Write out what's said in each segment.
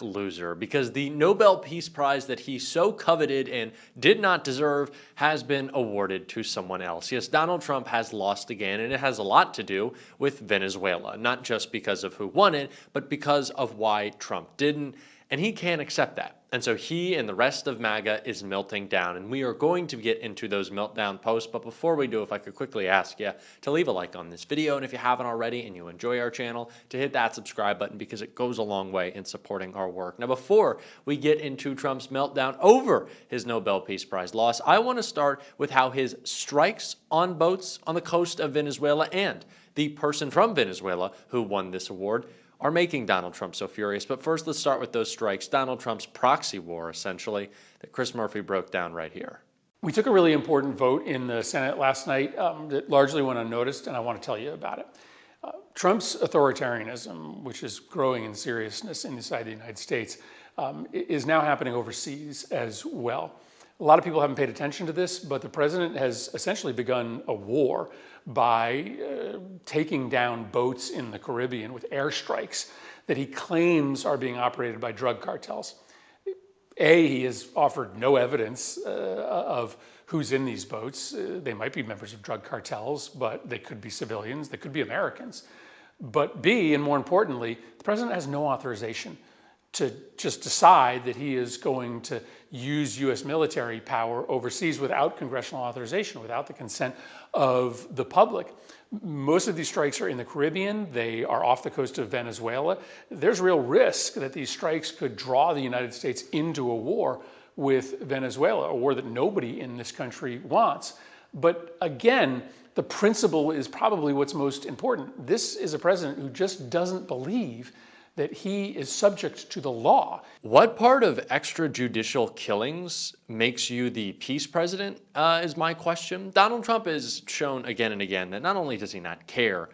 loser because the Nobel Peace Prize that he so coveted and did not deserve has been awarded to someone else. Yes, Donald Trump has lost again, and it has a lot to do with Venezuela, not just because of who won it, but because of why Trump didn't. And he can't accept that. And so he and the rest of MAGA is melting down. And we are going to get into those meltdown posts. But before we do, if I could quickly ask you to leave a like on this video. And if you haven't already and you enjoy our channel, to hit that subscribe button because it goes a long way in supporting our work. Now, before we get into Trump's meltdown over his Nobel Peace Prize loss, I want to start with how his strikes on boats on the coast of Venezuela and the person from Venezuela who won this award are making Donald Trump so furious. But first, let's start with those strikes. Donald Trump's proxy war, essentially, that Chris Murphy broke down right here. We took a really important vote in the Senate last night that largely went unnoticed, and I want to tell you about it. Trump's authoritarianism, which is growing in seriousness inside the United States, is now happening overseas as well. A lot of people haven't paid attention to this, but the president has essentially begun a war by taking down boats in the Caribbean with airstrikes that he claims are being operated by drug cartels. He has offered no evidence of who's in these boats. They might be members of drug cartels, but they could be civilians, they could be Americans. But B, and more importantly, the president has no authorization to just decide that he is going to use U.S. military power overseas without congressional authorization, without the consent of the public. Most of these strikes are in the Caribbean. They are off the coast of Venezuela. There's real risk that these strikes could draw the United States into a war with Venezuela, a war that nobody in this country wants. But again, the principle is probably what's most important. This is a president who just doesn't believe that he is subject to the law. What part of extrajudicial killings makes you the peace president is my question. Donald Trump has shown again and again that not only does he not care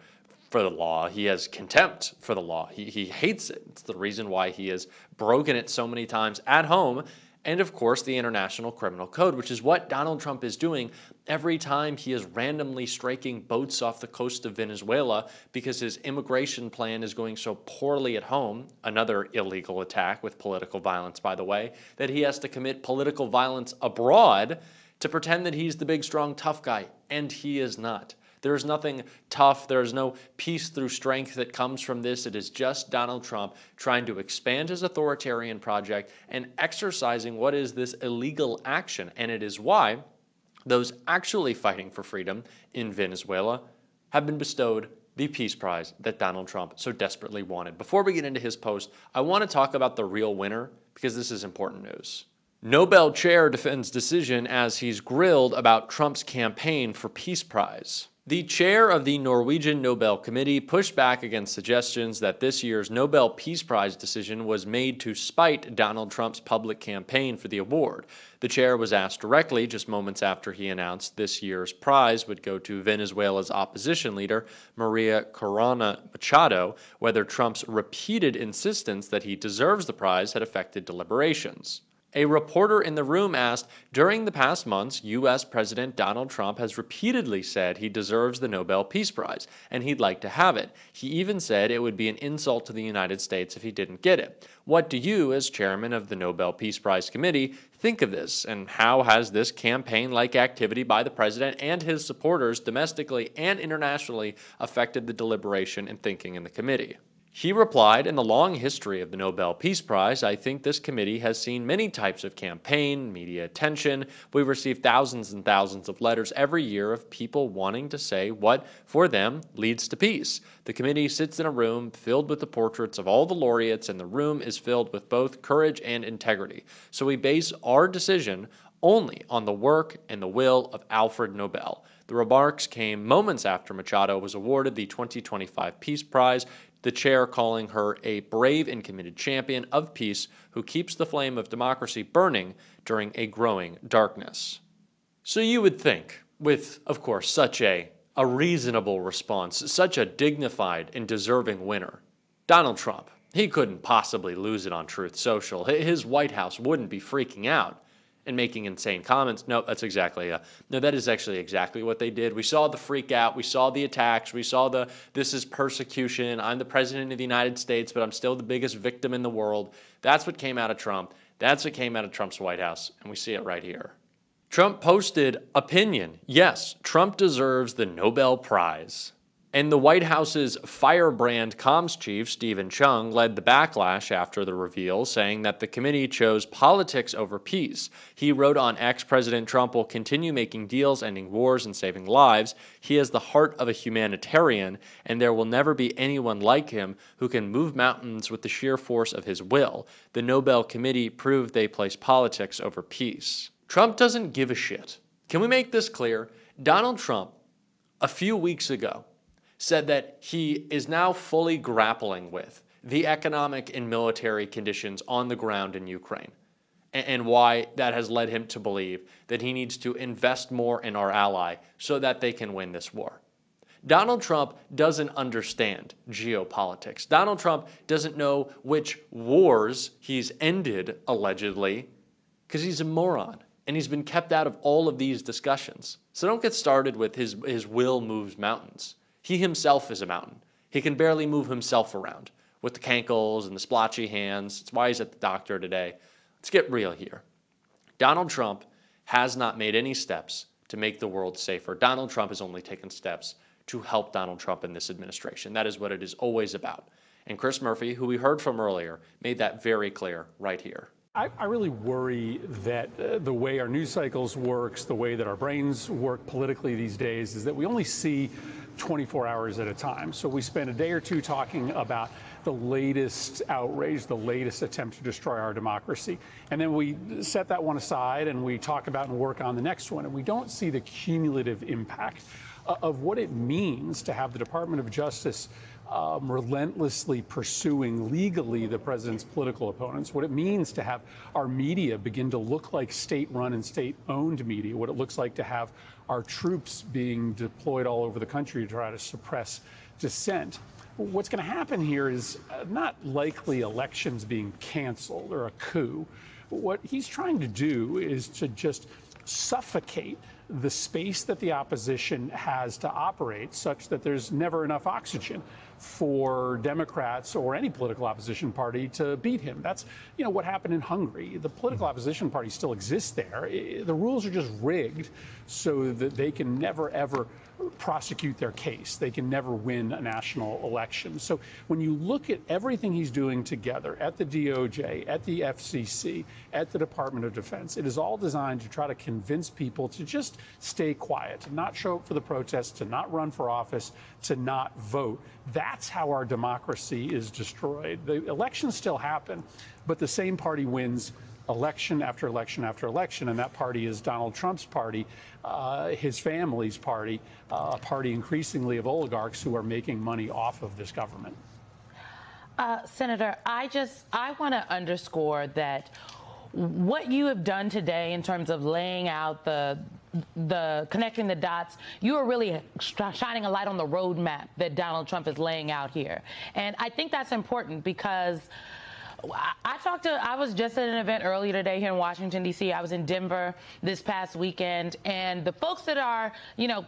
for the law, he has contempt for the law. He hates it. It's the reason why he has broken it so many times at home. And of course, the International Criminal Code, which is what Donald Trump is doing every time he is randomly striking boats off the coast of Venezuela because his immigration plan is going so poorly at home, another illegal attack with political violence, by the way, that he has to commit political violence abroad to pretend that he's the big, strong, tough guy, and he is not. There's nothing tough. There's no peace through strength that comes from this. It is just Donald Trump trying to expand his authoritarian project and exercising what is this illegal action. And it is why those actually fighting for freedom in Venezuela have been bestowed the Peace Prize that Donald Trump so desperately wanted. Before we get into his post, I want to talk about the real winner because this is important news. Nobel chair defends decision as he's grilled about Trump's campaign for Peace Prize. The chair of the Norwegian Nobel Committee pushed back against suggestions that this year's Nobel Peace Prize decision was made to spite Donald Trump's public campaign for the award. The chair was asked directly just moments after he announced this year's prize would go to Venezuela's opposition leader, Maria Corina Machado, whether Trump's repeated insistence that he deserves the prize had affected deliberations. A reporter in the room asked, during the past months, U.S. President Donald Trump has repeatedly said he deserves the Nobel Peace Prize, and he'd like to have it. He even said it would be an insult to the United States if he didn't get it. What do you, as chairman of the Nobel Peace Prize Committee, think of this, and how has this campaign-like activity by the president and his supporters domestically and internationally affected the deliberation and thinking in the committee? He replied, in the long history of the Nobel Peace Prize, I think this committee has seen many types of campaign, media attention. We receive thousands and thousands of letters every year of people wanting to say what, for them, leads to peace. The committee sits in a room filled with the portraits of all the laureates, and the room is filled with both courage and integrity. So we base our decision only on the work and the will of Alfred Nobel. The remarks came moments after Machado was awarded the 2025 Peace Prize, the chair calling her a brave and committed champion of peace who keeps the flame of democracy burning during a growing darkness. So you would think, with, of course, such a reasonable response, such a dignified and deserving winner, Donald Trump, he couldn't possibly lose it on Truth Social. His White House wouldn't be freaking out. and making insane comments. No, that is actually exactly what they did. We saw the freak out. We saw the attacks. We saw this is persecution. I'm the president of the United States, but I'm still the biggest victim in the world. That's what came out of Trump. That's what came out of Trump's White House, and we see it right here. Trump posted opinion. Yes, Trump deserves the Nobel Prize. And the White House's firebrand comms chief, Stephen Chung, led the backlash after the reveal, saying that the committee chose politics over peace. He wrote on X, President Trump will continue making deals, ending wars, and saving lives. He has the heart of a humanitarian, and there will never be anyone like him who can move mountains with the sheer force of his will. The Nobel Committee proved they place politics over peace. Trump doesn't give a shit. Can we make this clear? Donald Trump, a few weeks ago, said that he is now fully grappling with the economic and military conditions on the ground in Ukraine and why that has led him to believe that he needs to invest more in our ally so that they can win this war. Donald Trump doesn't understand geopolitics. Donald Trump doesn't know which wars he's ended, allegedly, because he's a moron and he's been kept out of all of these discussions. So don't get started with his will moves mountains. He himself is a mountain. He can barely move himself around with the cankles and the splotchy hands. That's why he's at the doctor today. Let's get real here. Donald Trump has not made any steps to make the world safer. Donald Trump has only taken steps to help Donald Trump in this administration. That is what it is always about. And Chris Murphy, who we heard from earlier, made that very clear right here. I really worry that the way our news cycles works, the way that our brains work politically these days, is that we only see 24 hours at a time. So we spend a day or two talking about the latest outrage, the latest attempt to destroy our democracy. And then we set that one aside and we talk about and work on the next one. And we don't see the cumulative impact of what it means to have the Department of Justice relentlessly pursuing legally the president's political opponents, what it means to have our media begin to look like state-run and state-owned media, what it looks like to have our troops being deployed all over the country to try to suppress dissent. What's going to happen here is not likely elections being canceled or a coup. What he's trying to do is to just suffocate the space that the opposition has to operate such that there's never enough oxygen for Democrats or any political opposition party to beat him. That's, what happened in Hungary. The political opposition party still exists there. The rules are just rigged so that they can never, ever prosecute their case. They can never win a national election. So when you look at everything he's doing together at the DOJ, at the FCC, at the Department of Defense, it is all designed to try to convince people to just stay quiet, to not show up for the protests, to not run for office, to not vote. That's how our democracy is destroyed. The elections still happen, but the same party wins election after election after election, and that party is Donald Trump's party, his family's party, a party increasingly of oligarchs who are making money off of this government. Senator, I want to underscore that what you have done today in terms of laying out the connecting the dots, you are really shining a light on the roadmap that Donald Trump is laying out here. And I think that's important because I was just at an event earlier today here in Washington, D.C. I was in Denver this past weekend, and the folks that are,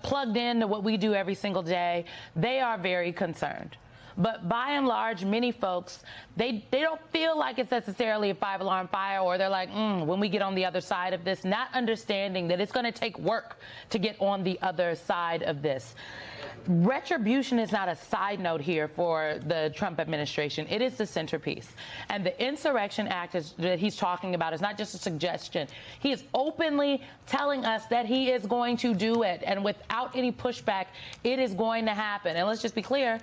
plugged into what we do every single day, they are very concerned. But by and large, many folks, they don't feel like it's necessarily a five-alarm fire, or they're like, when we get on the other side of this, not understanding that it's going to take work to get on the other side of this. Retribution is not a side note here for the Trump administration. It is the centerpiece. And the Insurrection Act that he's talking about is not just a suggestion. He is openly telling us that he is going to do it. And without any pushback, it is going to happen. And let's just be clear.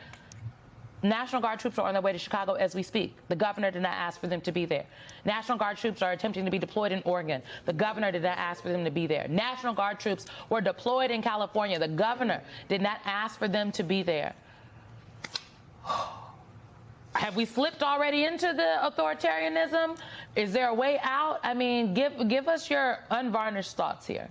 National Guard troops are on their way to Chicago as we speak. The governor did not ask for them to be there. National Guard troops are attempting to be deployed in Oregon. The governor did not ask for them to be there. National Guard troops were deployed in California. The governor did not ask for them to be there. Have we slipped already into the authoritarianism? Is there a way out? I mean, give us your unvarnished thoughts here.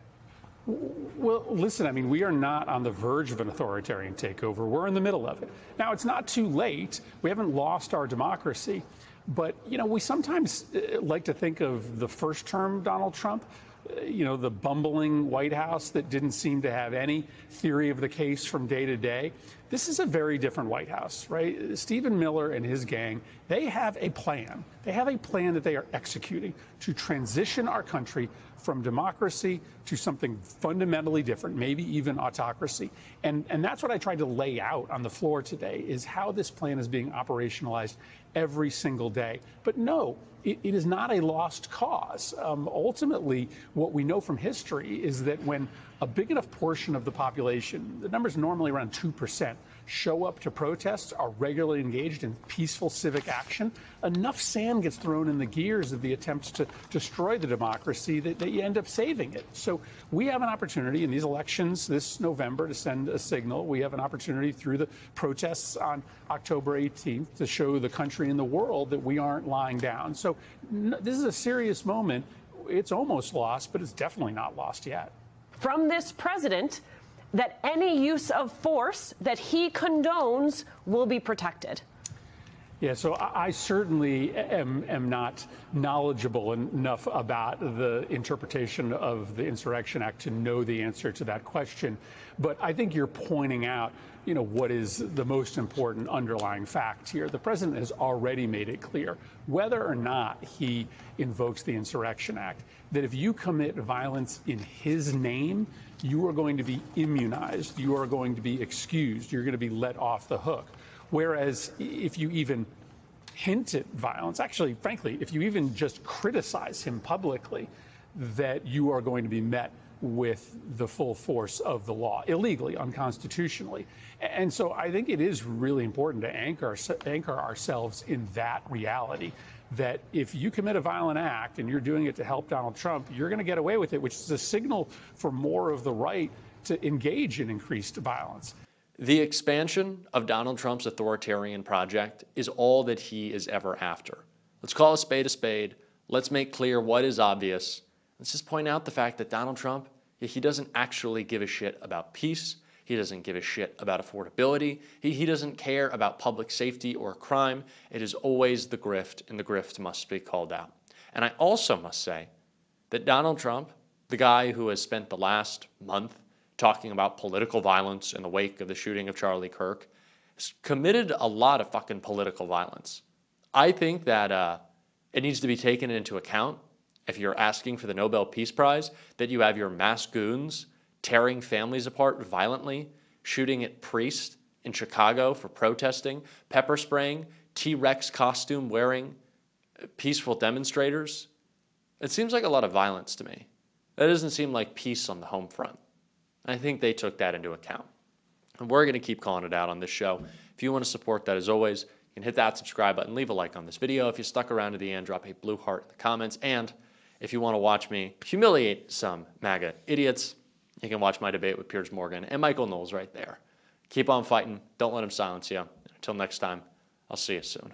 Well, listen, we are not on the verge of an authoritarian takeover. We're in the middle of it. Now, it's not too late. We haven't lost our democracy. But, we sometimes like to think of the first term Donald Trump the bumbling White House that didn't seem to have any theory of the case from day to day. This is a very different White House, right? Stephen Miller and his gang, they have a plan. They have a plan that they are executing to transition our country from democracy to something fundamentally different, maybe even autocracy. And that's what I tried to lay out on the floor today, is how this plan is being operationalized every single day. But no, it is not a lost cause. Ultimately, what we know from history is that when a big enough portion of the population, the number's normally around 2%, show up to protests, are regularly engaged in peaceful civic action, enough sand gets thrown in the gears of the attempts to destroy the democracy that you end up saving it. So we have an opportunity in these elections this November to send a signal. We have an opportunity through the protests on October 18th to show the country and the world that we aren't lying down. So this is a serious moment. It's almost lost, but it's definitely not lost yet. From this president, that any use of force that he condones will be protected. Yeah, so I certainly am not knowledgeable enough about the interpretation of the Insurrection Act to know the answer to that question. But I think you're pointing out, what is the most important underlying fact here. The president has already made it clear, whether or not he invokes the Insurrection Act, that if you commit violence in his name, you are going to be immunized, you are going to be excused, you're going to be let off the hook. Whereas if you even hint at violence, actually, frankly, if you even just criticize him publicly, that you are going to be met with the full force of the law, illegally, unconstitutionally. And so I think it is really important to anchor ourselves in that reality, that if you commit a violent act and you're doing it to help Donald Trump, you're going to get away with it, which is a signal for more of the right to engage in increased violence. The expansion of Donald Trump's authoritarian project is all that he is ever after. Let's call a spade a spade. Let's make clear what is obvious. Let's just point out the fact that Donald Trump, he doesn't actually give a shit about peace. He doesn't give a shit about affordability. He doesn't care about public safety or crime. It is always the grift, and the grift must be called out. And I also must say that Donald Trump, the guy who has spent the last month talking about political violence in the wake of the shooting of Charlie Kirk, has committed a lot of fucking political violence. I think that it needs to be taken into account if you're asking for the Nobel Peace Prize, that you have your mass goons tearing families apart violently, shooting at priests in Chicago for protesting, pepper spraying, T-Rex costume wearing peaceful demonstrators. It seems like a lot of violence to me. That doesn't seem like peace on the home front. I think they took that into account. And we're going to keep calling it out on this show. If you want to support that, as always, you can hit that subscribe button, leave a like on this video. If you stuck around to the end, drop a blue heart in the comments. And if you want to watch me humiliate some MAGA idiots, you can watch my debate with Piers Morgan and Michael Knowles right there. Keep on fighting. Don't let them silence you. Until next time, I'll see you soon.